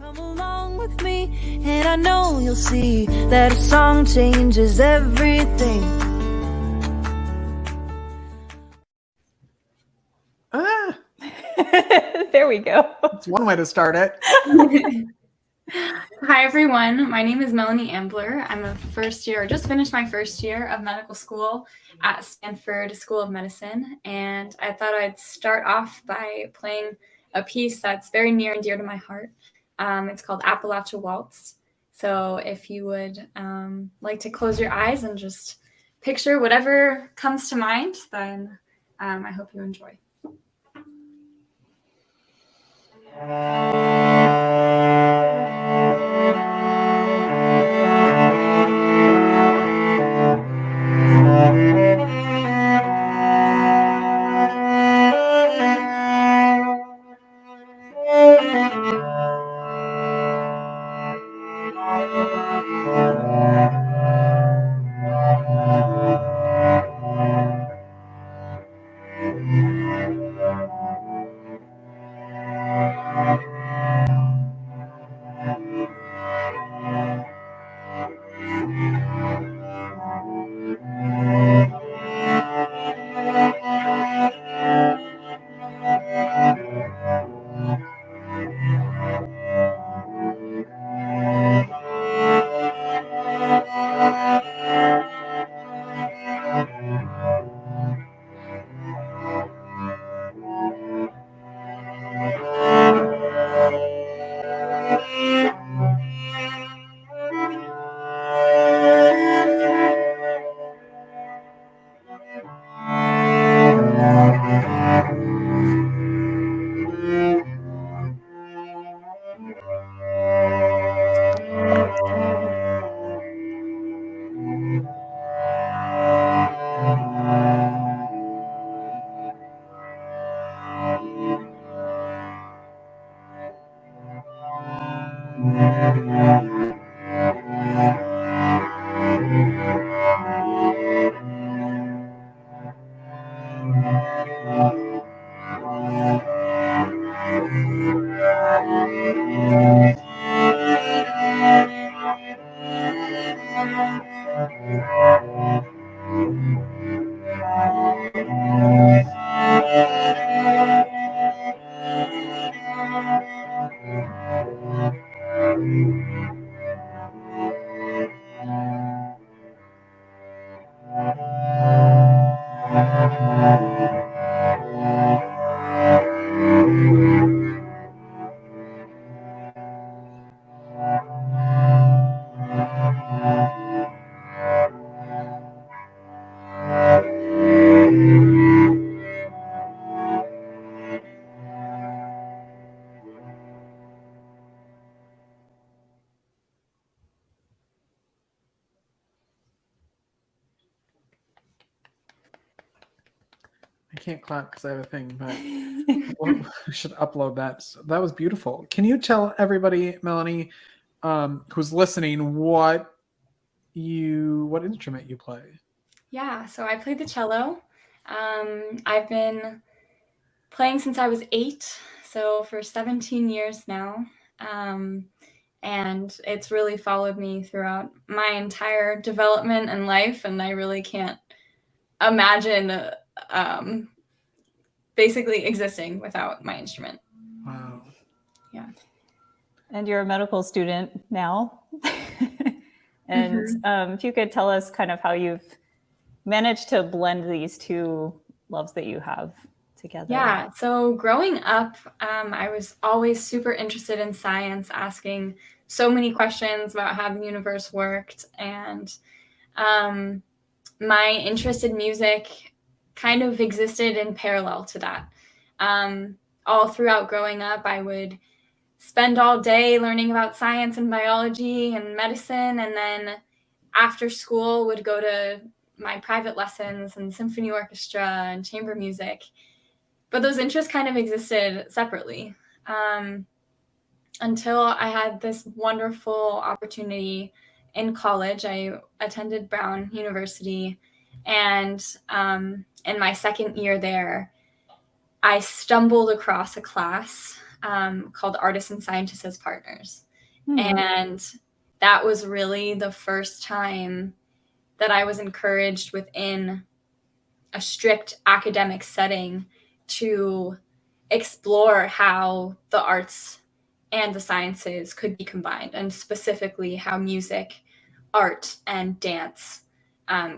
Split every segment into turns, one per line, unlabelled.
Come along with me, and I know you'll see that a song changes everything.
There we go.
It's one way to start it.
Hi, everyone. My name is Melanie Ambler. I'm a first year, just finished my first year of medical school at Stanford School of Medicine. And I thought I'd start off by playing a piece that's very near and dear to my heart. It's called Appalachia Waltz. So if you would like to close your eyes and just picture whatever comes to mind, then I hope you enjoy.
I can't clap because I have a thing, but we should upload that. So that was beautiful. Can you tell everybody, Melanie, who's listening, what instrument you play?
Yeah, so I play the cello. I've been playing since I was 8, so for 17 years now. And it's really followed me throughout my entire development and life, and I really can't imagine basically existing without my instrument.
Wow.
Yeah.
And you're a medical student now. And if you could tell us kind of how you've managed to blend these two loves that you have together.
Yeah, so growing up, I was always super interested in science, asking so many questions about how the universe worked. And my interest in music kind of existed in parallel to that. All throughout growing up, I would spend all day learning about science and biology and medicine, and then after school would go to my private lessons and symphony orchestra and chamber music. But those interests kind of existed separately until I had this wonderful opportunity in college. I attended Brown University, and in my second year there, I stumbled across a class called Artists and Scientists as Partners. And that was really the first time that I was encouraged within a strict academic setting to explore how the arts and the sciences could be combined, and specifically how music, art, and dance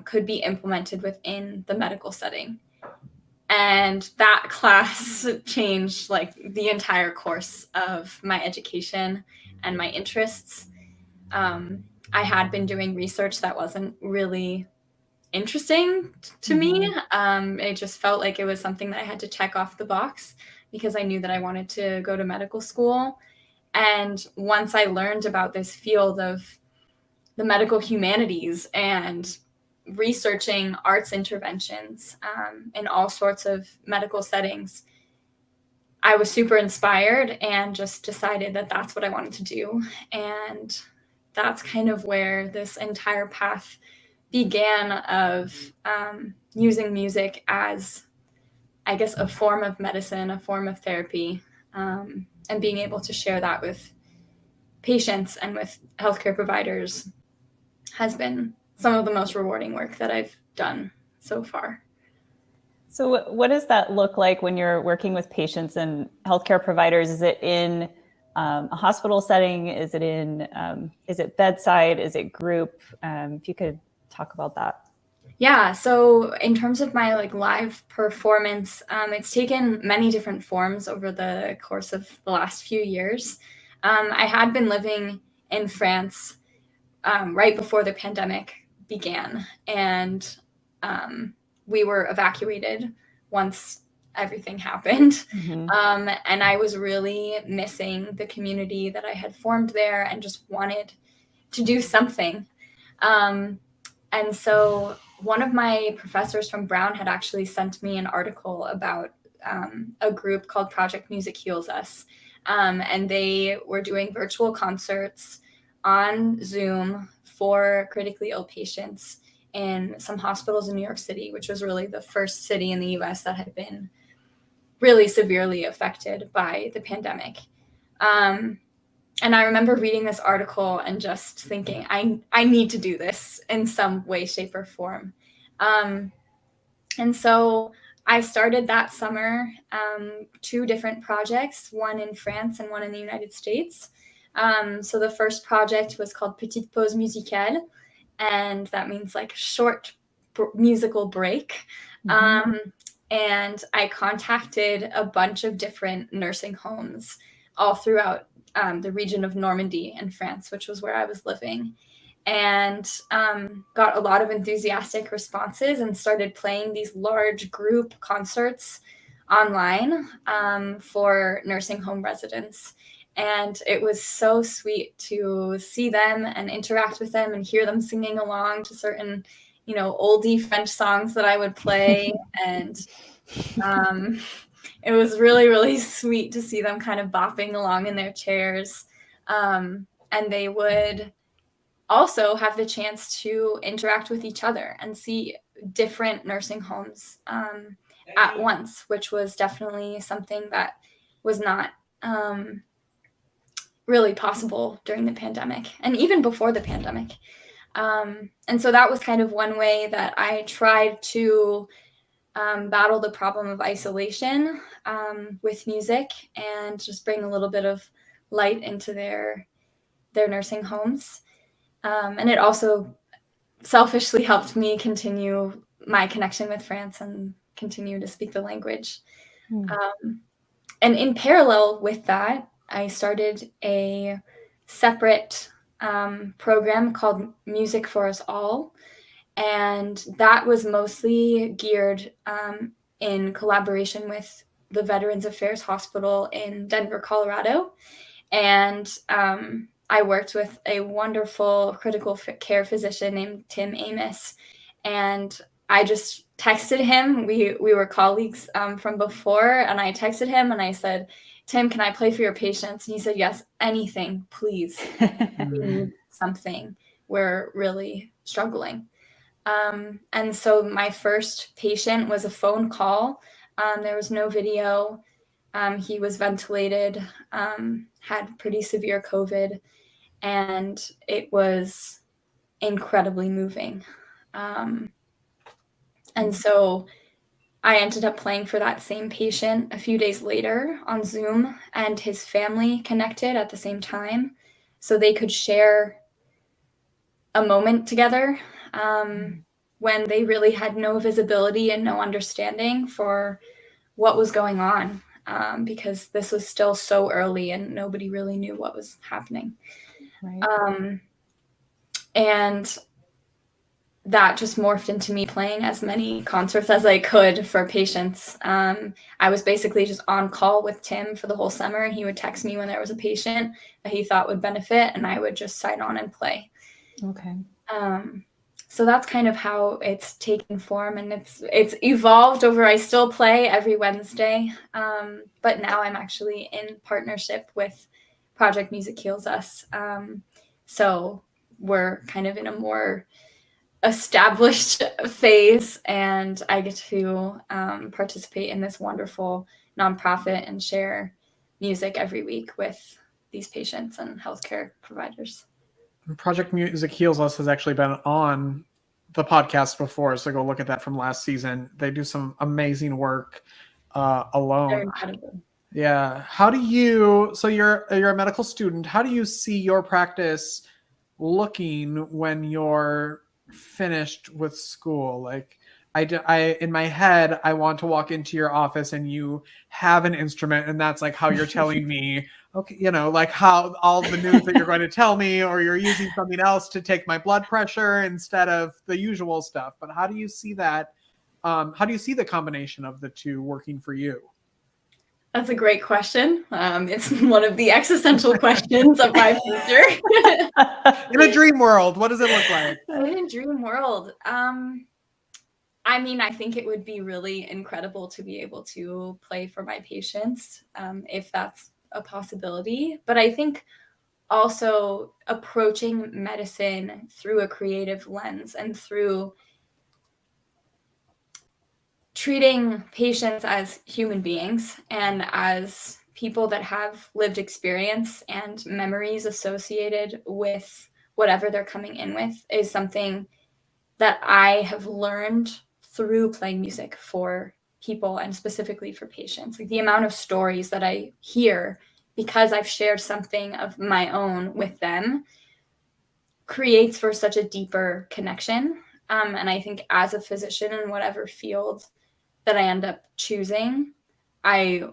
could be implemented within the medical setting. And that class changed like the entire course of my education and my interests. I had been doing research that wasn't really interesting to me. It just felt like it was something that I had to check off the box because I knew that I wanted to go to medical school. And once I learned about this field of the medical humanities and researching arts interventions in all sorts of medical settings, I was super inspired and just decided that that's what I wanted to do. And that's kind of where this entire path began, of using music as, I guess, a form of medicine, a form of therapy, and being able to share that with patients and with healthcare providers has been some of the most rewarding work that I've done so far.
So what does that look like when you're working with patients and healthcare providers? Is it in a hospital setting? Is it bedside? Is it group? If you could talk about that.
Yeah, so in terms of my like live performance, it's taken many different forms over the course of the last few years. I had been living in France right before the pandemic began, and we were evacuated once everything happened. And I was really missing the community that I had formed there and just wanted to do something. And so one of my professors from Brown had actually sent me an article about a group called Project Music Heals Us. And they were doing virtual concerts on Zoom for critically ill patients in some hospitals in New York City, which was really the first city in the US that had been really severely affected by the pandemic. And I remember reading this article and just thinking, I need to do this in some way, shape, or form. And so I started that summer 2 different projects, one in France and one in the United States. So the first project was called Petite Pause Musicale, and that means like short musical break. And I contacted a bunch of different nursing homes all throughout the region of Normandy in France, which was where I was living, and got a lot of enthusiastic responses and started playing these large group concerts online for nursing home residents. And it was so sweet to see them and interact with them and hear them singing along to certain, oldie French songs that I would play. And it was really, really sweet to see them kind of bopping along in their chairs. And they would also have the chance to interact with each other and see different nursing homes at once, which was definitely something that was not really possible during the pandemic and even before the pandemic. And so that was kind of one way that I tried to battle the problem of isolation with music and just bring a little bit of light into their nursing homes. And it also selfishly helped me continue my connection with France and continue to speak the language. And in parallel with that, I started a separate program called Music for Us All. And that was mostly geared in collaboration with the Veterans Affairs Hospital in Denver, Colorado. And I worked with a wonderful critical care physician named Tim Amos. And I just texted him. We were colleagues from before. And I texted him and I said, Tim, can I play for your patients? And he said, yes, anything, please. We need something. We're really struggling. And so my first patient was a phone call. There was no video. He was ventilated, had pretty severe COVID, and it was incredibly moving. And so I ended up playing for that same patient a few days later on Zoom, and his family connected at the same time so they could share a moment together when they really had no visibility and no understanding for what was going on, because this was still so early and nobody really knew what was happening.
Right.
And that just morphed into me playing as many concerts as I could for patients. I was basically just on call with Tim for the whole summer. He would text me when there was a patient that he thought would benefit, and I would just sign on and play.
Okay.
So that's kind of how it's taken form, and it's evolved over. I still play every Wednesday, but now I'm actually in partnership with Project Music Heals Us. So we're kind of in a more established phase, and I get to participate in this wonderful nonprofit and share music every week with these patients and healthcare providers.
Project Music Heals Us has actually been on the podcast before, so go look at that from last season. They do some amazing work alone.
They're incredible.
Yeah. How do you? So you're a medical student. How do you see your practice looking when you're finished with school? Like, I in my head, I want to walk into your office and you have an instrument, and that's like how you're telling me, okay, like how all the news that you're going to tell me, or you're using something else to take my blood pressure instead of the usual stuff. But how do you see that? How do you see the combination of the two working for you?
That's a great question. It's one of the existential questions of my future.
In a dream world, what does it look like?
In a dream world, I mean, I think it would be really incredible to be able to play for my patients, if that's a possibility. But I think also approaching medicine through a creative lens and through treating patients as human beings and as people that have lived experience and memories associated with whatever they're coming in with is something that I have learned through playing music for people and specifically for patients. Like the amount of stories that I hear because I've shared something of my own with them creates for such a deeper connection. And I think as a physician in whatever field that I end up choosing, I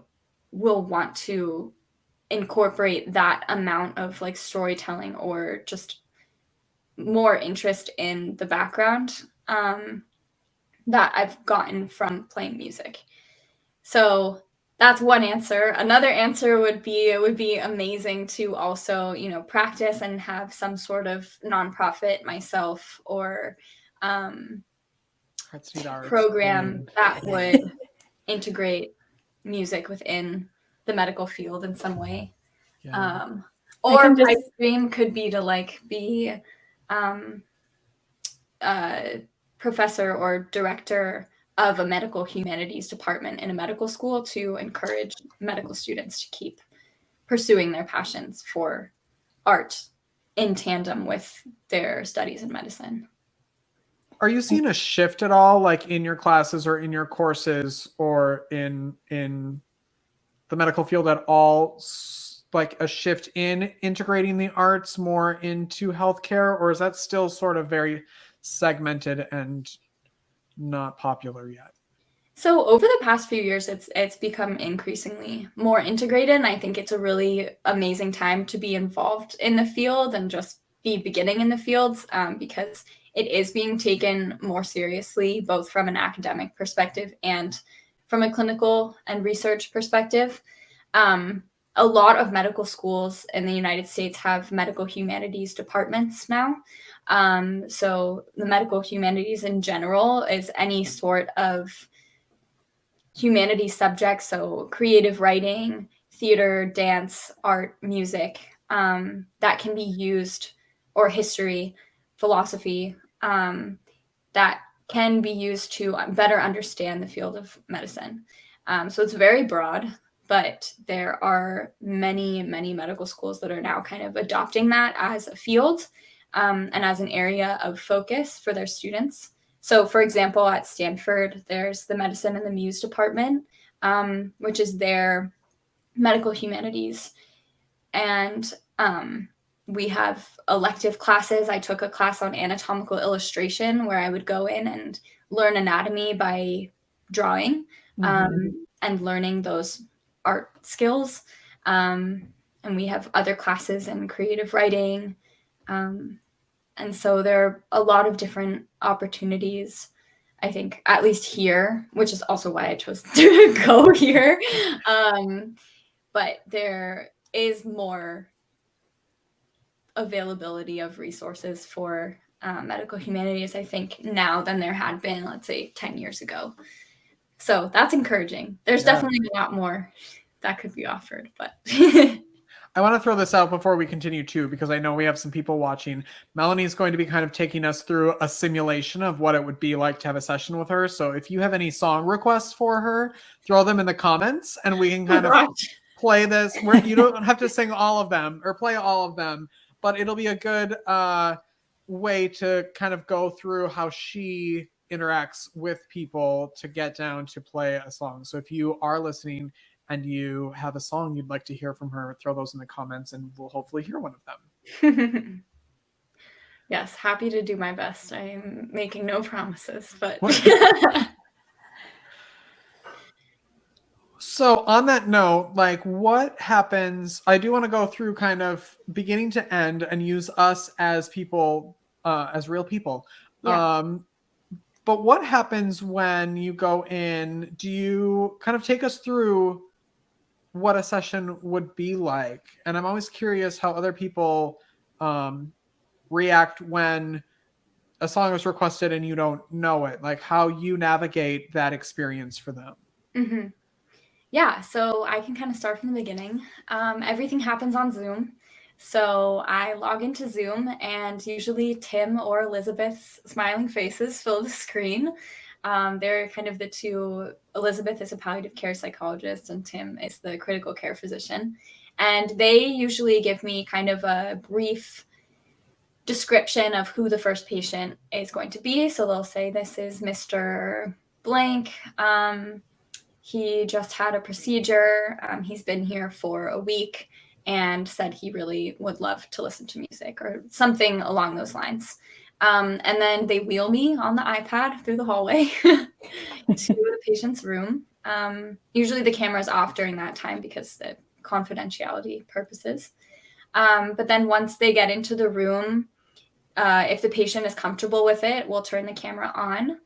will want to incorporate that amount of like storytelling or just more interest in the background that I've gotten from playing music. So that's one answer. Another answer would be it would be amazing to also, practice and have some sort of nonprofit myself or program that would integrate music within the medical field in some way.
Yeah.
Or my dream could be to be a professor or director of a medical humanities department in a medical school to encourage medical students to keep pursuing their passions for art in tandem with their studies in medicine.
Are you seeing a shift at all, like in your classes or in your courses or in the medical field at all, like a shift in integrating the arts more into healthcare, or is that still sort of very segmented and not popular yet?
So over the past few years, it's become increasingly more integrated, and I think it's a really amazing time to be involved in the field and just be beginning in the fields because it is being taken more seriously, both from an academic perspective and from a clinical and research perspective. A lot of medical schools in the United States have medical humanities departments now. So the medical humanities in general is any sort of humanities subject, so creative writing, theater, dance, art, music, that can be used, or history, philosophy, that can be used to better understand the field of medicine. So it's very broad. But there are many, many medical schools that are now kind of adopting that as a field and as an area of focus for their students. So, for example, at Stanford, there's the Medicine and the Muse department, which is their medical humanities. And we have elective classes. I took a class on anatomical illustration where I would go in and learn anatomy by drawing and learning those art skills. And we have other classes in creative writing. And so there are a lot of different opportunities, I think, at least here, which is also why I chose to go here. But there is more availability of resources for medical humanities, I think, now than there had been, let's say, 10 years ago. So that's encouraging. There's definitely a lot more that could be offered, but
I want to throw this out before we continue too, because I know we have some people watching. Melanie is going to be kind of taking us through a simulation of what it would be like to have a session with her. So if you have any song requests for her, throw them in the comments and we can kind of play this. You don't have to sing all of them or play all of them, but it'll be a good way to kind of go through how she interacts with people to get down to play a song. So if you are listening and you have a song you'd like to hear from her, throw those in the comments and we'll hopefully hear one of them.
Yes, happy to do my best. I'm making no promises, but
So on that note, like what happens, I do want to go through kind of beginning to end and use us as people, as real people. Yeah. But what happens when you go in? Do you kind of take us through what a session would be like? And I'm always curious how other people react when a song is requested and you don't know it, like how you navigate that experience for them.
Mm-hmm. Yeah, so I can kind of start from the beginning. Everything happens on Zoom. So I log into Zoom and usually Tim or Elizabeth's smiling faces fill the screen. They're kind of the two. Elizabeth is a palliative care psychologist and Tim is the critical care physician. And they usually give me kind of a brief description of who the first patient is going to be. So they'll say, this is Mr. Blank. He just had a procedure. He's been here for a week and said he really would love to listen to music or something along those lines. And then they wheel me on the iPad through the hallway to the patient's room. Usually the camera is off during that time because of confidentiality purposes. But then once they get into the room, if the patient is comfortable with it, we'll turn the camera on.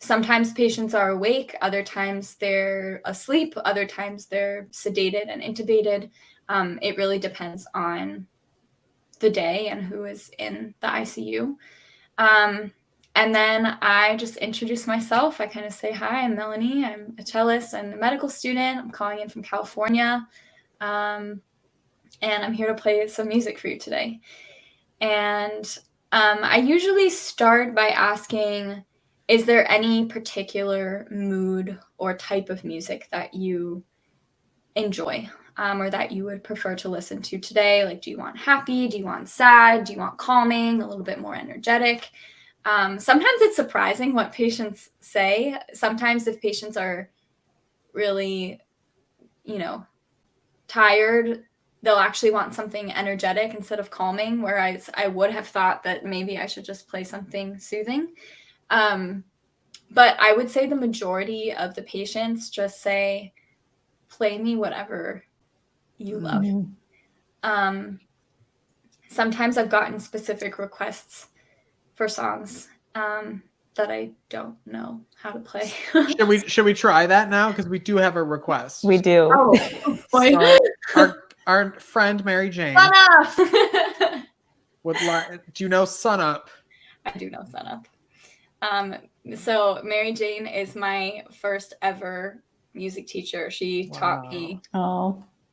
Sometimes patients are awake, other times they're asleep, other times they're sedated and intubated. It really depends on the day and who is in the ICU. And then I just introduce myself. I kind of say, hi, I'm Melanie. I'm a cellist. I'm a medical student. I'm calling in from California. And I'm here to play some music for you today. And I usually start by asking, is there any particular mood or type of music that you enjoy or that you would prefer to listen to today? Like, do you want happy? Do you want sad? Do you want calming, a little bit more energetic? Sometimes it's surprising what patients say. Sometimes if patients are really, tired, they'll actually want something energetic instead of calming, whereas I would have thought that maybe I should just play something soothing. But I would say the majority of the patients just say, play me whatever you love. Sometimes I've gotten specific requests for songs that I don't know how to play.
Should we try that now? Because we do have a request.
We do.
Oh,
so our friend Mary Jane
Sun Up!
do you know Sun Up?
I do know Sun Up. So Mary Jane is my first ever music teacher. She taught me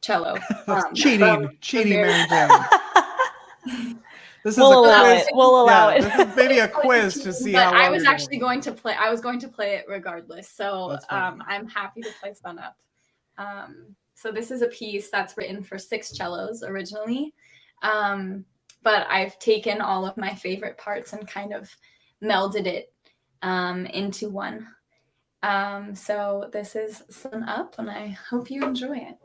cello.
Cheating, Mary Jane.
We'll allow it.
This is maybe a quiz to see how well
I was actually going to play. I was going to play it regardless. So I'm happy to play Sun Up. So this is a piece that's written for 6 cellos originally. But I've taken all of my favorite parts and kind of melded it into one. So this is Sun Up, and I hope you enjoy it.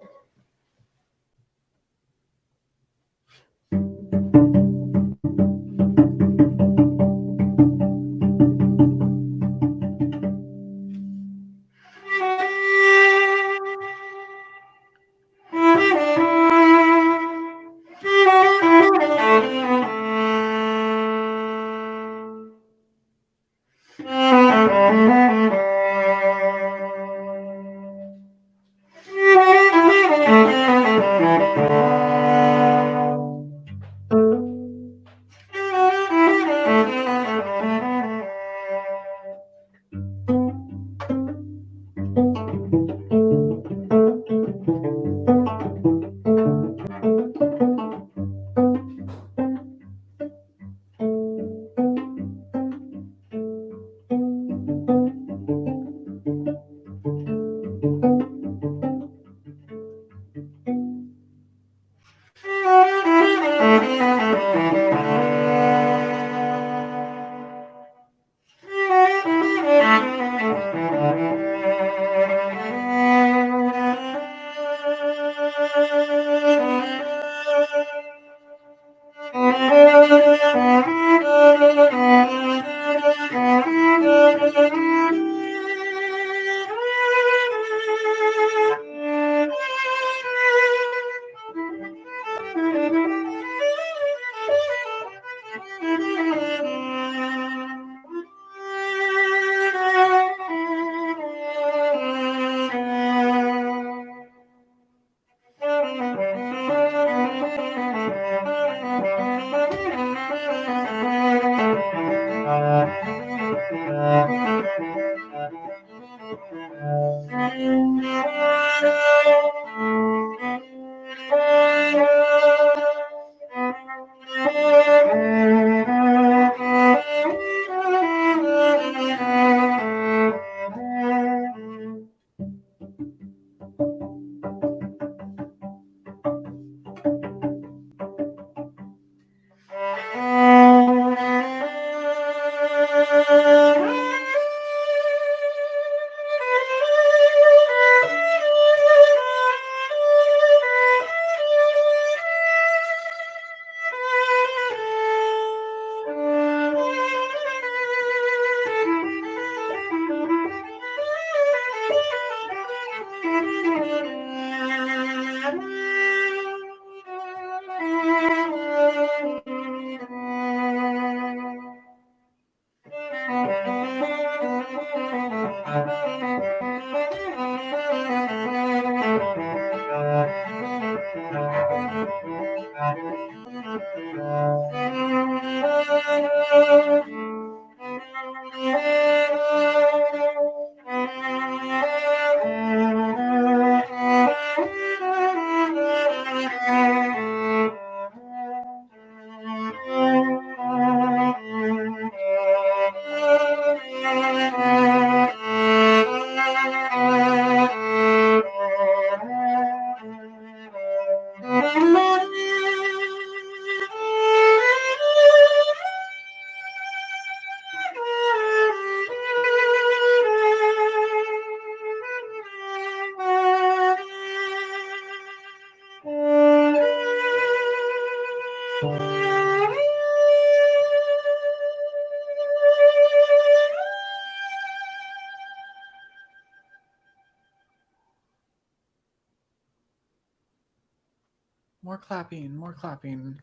More clapping, more clapping.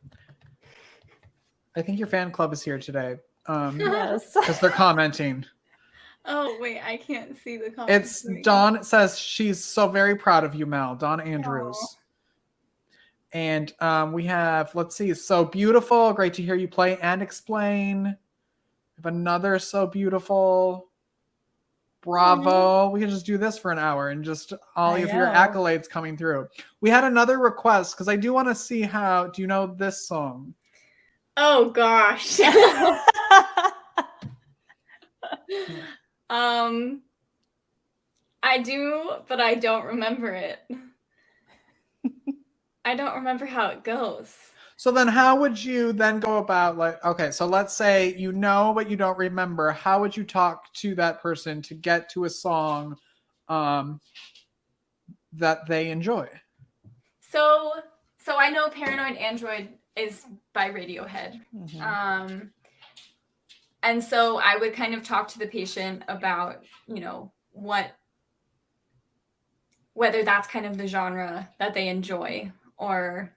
I think your fan club is here today.
Yes.
Because they're commenting.
Oh, wait, I can't see the comments.
It's Dawn says she's so very proud of you, Mel. Dawn Andrews.
Aww.
And we have, let's see, so beautiful. Great to hear you play and explain. We have another so beautiful. Bravo. We can just do this for an hour and just all of your accolades coming through. We had another request because I do want to see how, do you know this song?
Oh gosh. I do, but I don't remember it. I don't remember how it goes.
So then how would you then go about, like, okay, so let's say you know but you don't remember. How would you talk to that person to get to a song that they enjoy?
So I know Paranoid Android is by Radiohead. And so I would kind of talk to the patient about, whether that's kind of the genre that they enjoy, or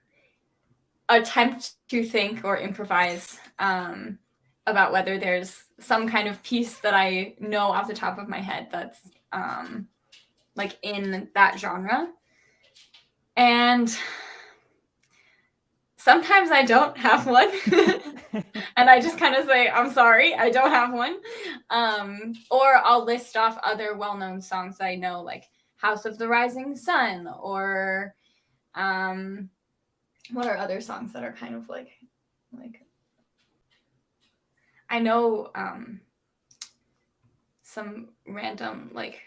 attempt to think or improvise about whether there's some kind of piece that I know off the top of my head that's like in that genre. And sometimes I don't have one. And I just kind of say, I'm sorry, I don't have one. Or I'll list off other well-known songs that I know, like House of the Rising Sun, or what are other songs that are kind of like I know some random like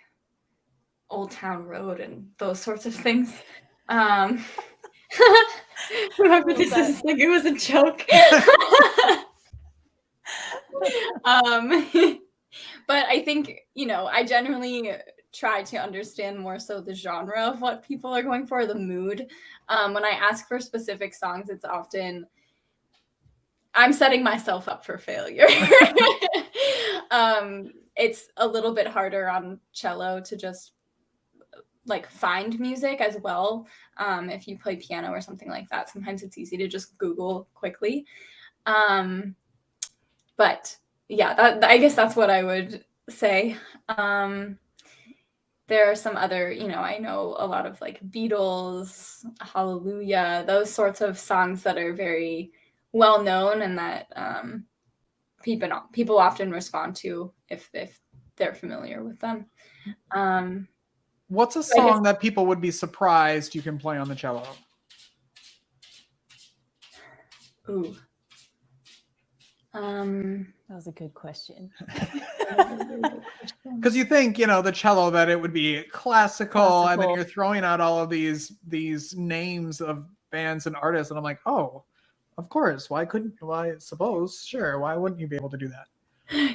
Old Town Road and those sorts of things. Remember, this is like it was a joke. But I think, I generally try to understand more so the genre of what people are going for, the mood. When I ask for specific songs, it's often I'm setting myself up for failure. It's a little bit harder on cello to just like find music as well. If you play piano or something like that, sometimes it's easy to just Google quickly. But yeah, I guess that's what I would say. There are some other, I know a lot of like Beatles, Hallelujah, those sorts of songs that are very well known and that people often respond to if they're familiar with them.
What's a song that people would be surprised you can play on the cello?
Ooh.
That was a good question.
Because you think, the cello, that it would be classical, and then you're throwing out all of these names of bands and artists, and I'm like, oh, of course. Why suppose, sure, why wouldn't you be able to do that?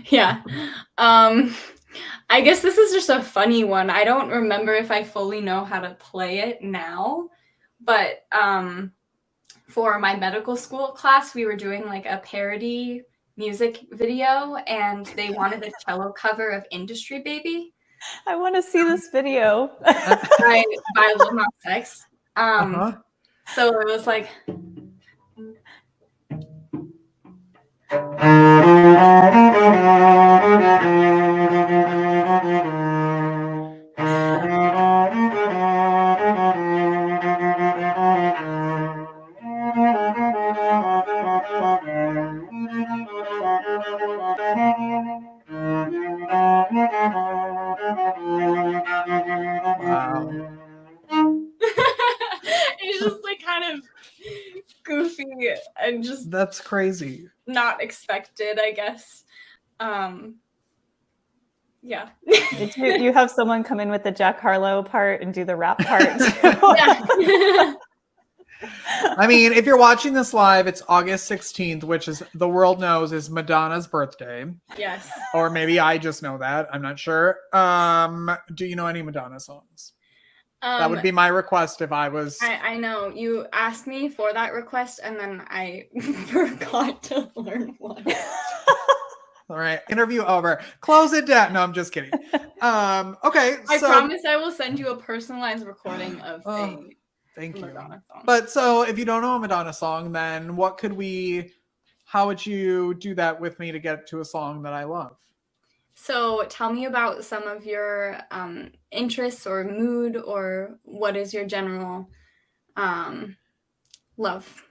Yeah. I guess this is just a funny one. I don't remember if I fully know how to play it now, but for my medical school class, we were doing like a parody music video, and they wanted a cello cover of Industry Baby.
I want to see this video.
by Lil Nas X. So it was like
Wow.
it's just like kind of goofy and just
That's crazy.
not expected, I guess. Yeah.
You have someone come in with the Jack Harlow part and do the rap part.
Yeah.
I mean, if you're watching this live, it's August 16th, which is, the world knows, is Madonna's birthday.
Yes.
Or maybe I just know that. I'm not sure. Do you know any Madonna songs? That would be my request if I was...
I know. You asked me for that request, and then I forgot to learn one.
All right. Interview over. Close it down. No, I'm just kidding. Okay.
I promise I will send you a personalized recording of a
thank you.
Madonna song.
But so if you don't know a Madonna song, then how would you do that with me to get to a song that I love?
So tell me about some of your interests or mood, or what is your general love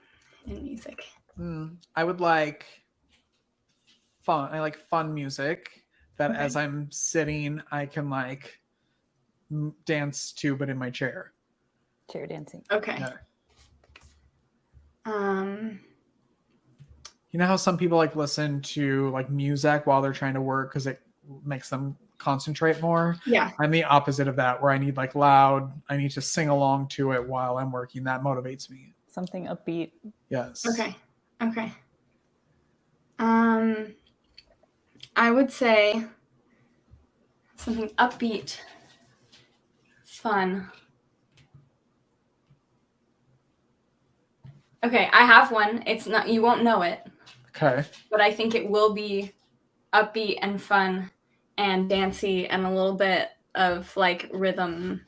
in music?
I would like fun. I like fun music that
Okay.
as I'm sitting, I can like dance to, but in my chair.
Chair dancing.
Okay.
Yeah. You know how some people like listen to like music while they're trying to work because it makes them concentrate more.
Yeah.
I'm the opposite of that, where I need like loud, I need to sing along to it while I'm working. That motivates me.
Something upbeat.
Yes.
Okay. I would say something upbeat, fun. Okay, I have one. It's not, you won't know it,
Okay.
but I think it will be upbeat and fun and dancey and a little bit of like rhythm.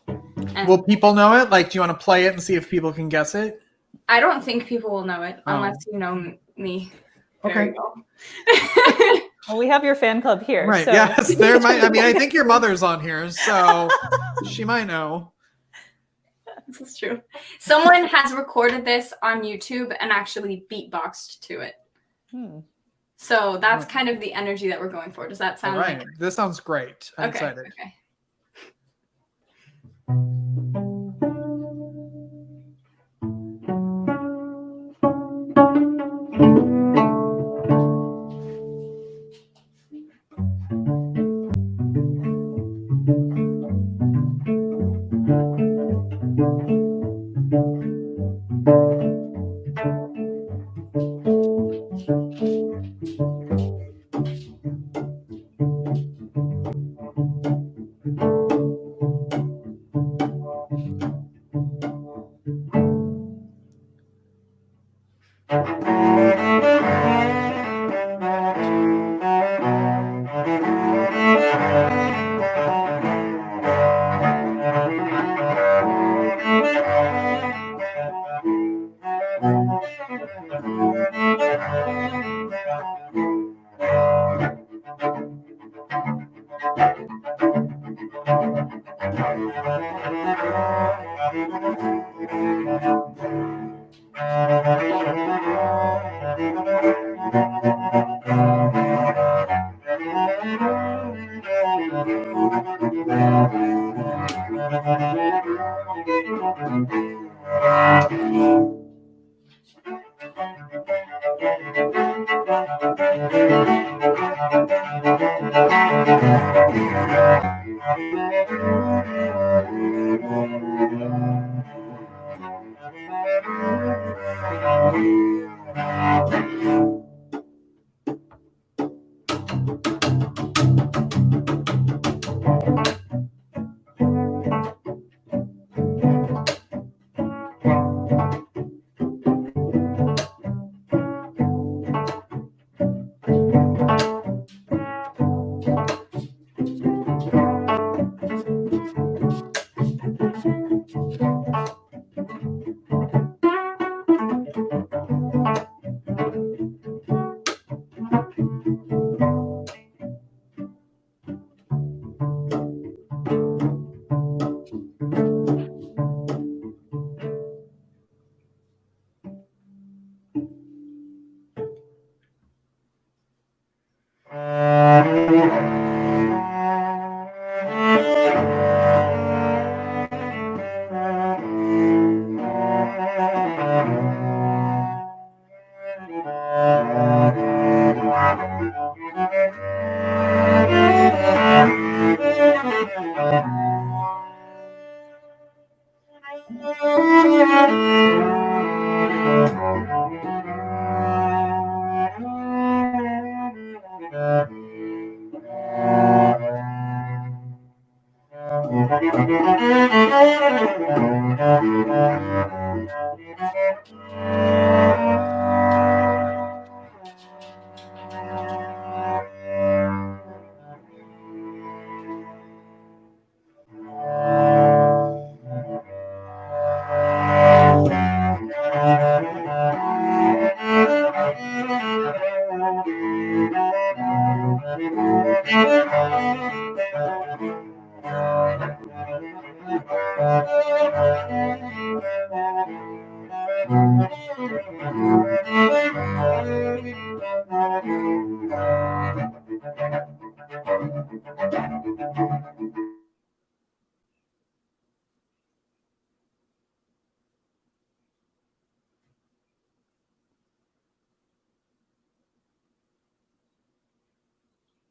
And
Will people know it? Like, do you want to play it and see if people can guess it?
I don't think people will know it unless you know me very
Okay.
well.
Well, we have your fan club here.
Right.
So.
Yes. There might. I mean, I think your mother's on here, so she might know.
This is true. Someone has recorded this on YouTube and actually beatboxed to it. So that's kind of the energy that we're going for. Does that sound
right?
Like...
This sounds great. I'm excited.
Okay.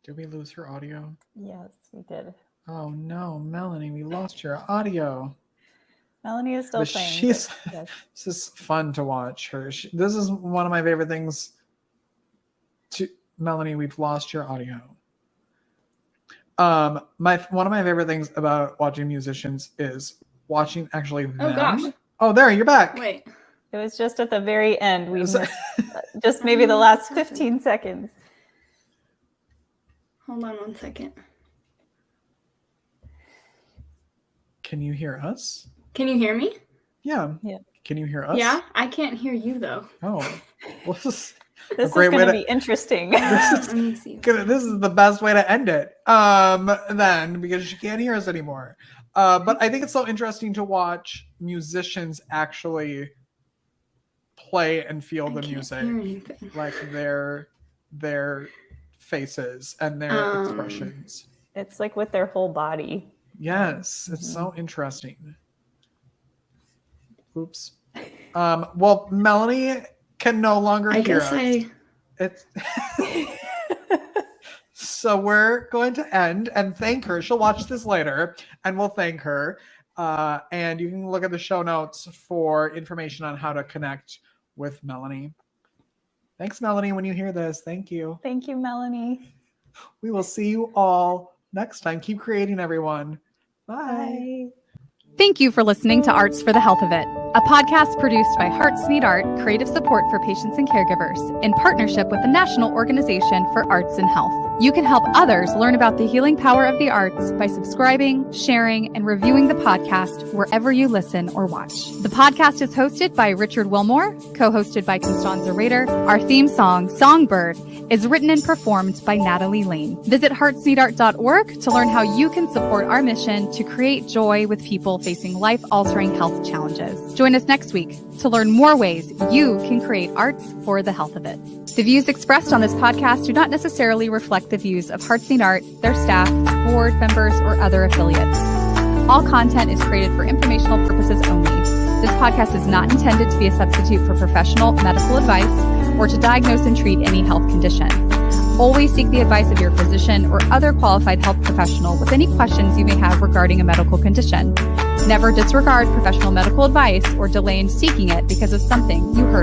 Did we lose her audio?
Yes, we did.
Oh no, Melanie, we lost your audio.
Melanie is still
But
playing.
she's
Yes.
this is fun to watch her. This is one of my favorite things. Melanie, we've lost your audio. One of my favorite things about watching musicians is watching actually them.
Oh gosh.
Oh, there, you're back.
Wait.
It was just at the very end. We missed just maybe the last 15 seconds.
Hold on 1 second.
Can you hear us?
Can you hear me?
Yeah.
Yeah.
Can you hear us?
Yeah, I can't hear you though.
Oh, well, this
This is
great way
going to
to-
be interesting.
Let me see.
this is the best way to end it. Then because she can't hear us anymore. But I think it's so interesting to watch musicians actually play and feel the music, like their faces and their expressions.
It's like with their whole body.
Yes, it's so interesting. Oops. Well, Melanie can no longer hear us. It's so we're going to end and thank her. She'll watch this later and we'll thank her. And you can look at the show notes for information on how to connect with Melanie. Thanks, Melanie, when you hear this. Thank you.
Thank you, Melanie.
We will see you all next time. Keep creating, everyone. Bye.
Bye.
Thank you for listening to Arts for the Health of It, a podcast produced by Hearts Need Art, creative support for patients and caregivers, in partnership with the National Organization for Arts and Health. You can help others learn about the healing power of the arts by subscribing, sharing, and reviewing the podcast wherever you listen or watch. The podcast is hosted by Richard Wilmore, co-hosted by Constanza Rader. Our theme song, Songbird, is written and performed by Natalie Lane. Visit heartsneedart.org to learn how you can support our mission to create joy with people facing life-altering health challenges. Join us next week to learn more ways you can create arts for the health of it. The views expressed on this podcast do not necessarily reflect the views of Hearts Need Art, their staff, board members, or other affiliates. All content is created for informational purposes only. This podcast is not intended to be a substitute for professional medical advice or to diagnose and treat any health condition. Always seek the advice of your physician or other qualified health professional with any questions you may have regarding a medical condition. Never disregard professional medical advice or delay in seeking it because of something you heard